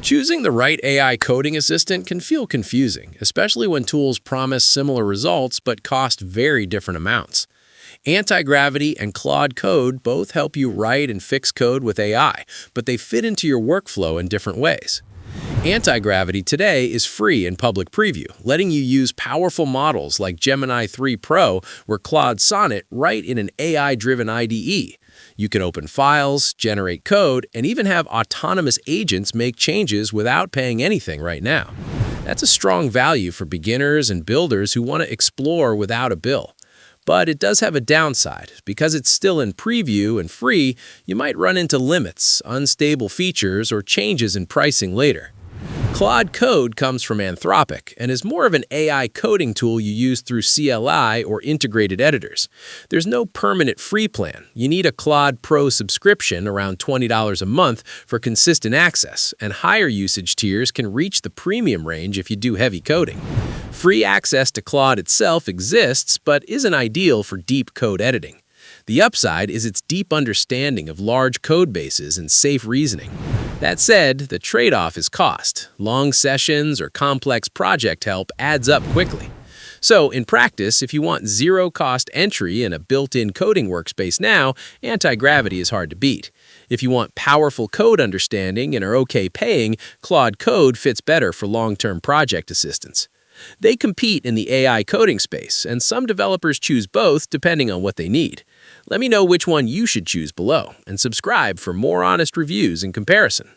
Choosing the right AI coding assistant can feel confusing, especially when tools promise similar results but cost very different amounts. Antigravity and Claude Code both help you write and fix code with AI, but they fit into your workflow in different ways. Antigravity today is free in public preview, letting you use powerful models like Gemini 3 Pro or Claude Sonnet right in an AI-driven IDE. You can open files, generate code, and even have autonomous agents make changes without paying anything right now. That's a strong value for beginners and builders who want to explore without a bill. But it does have a downside. Because it's still in preview and free, you might run into limits, unstable features, or changes in pricing later. Claude Code comes from Anthropic and is more of an AI coding tool you use through CLI or integrated editors. There's no permanent free plan. You need a Claude Pro subscription, around $20 a month, for consistent access, and higher usage tiers can reach the premium range if you do heavy coding. Free access to Claude itself exists, but isn't ideal for deep code editing. The upside is its deep understanding of large code bases and safe reasoning. That said, the trade-off is cost. Long sessions or complex project help adds up quickly. So, in practice, if you want zero-cost entry and a built-in coding workspace now, Antigravity is hard to beat. If you want powerful code understanding and are okay paying, Claude Code fits better for long-term project assistance. They compete in the AI coding space, and some developers choose both depending on what they need. Let me know which one you should choose below, and subscribe for more honest reviews and comparison.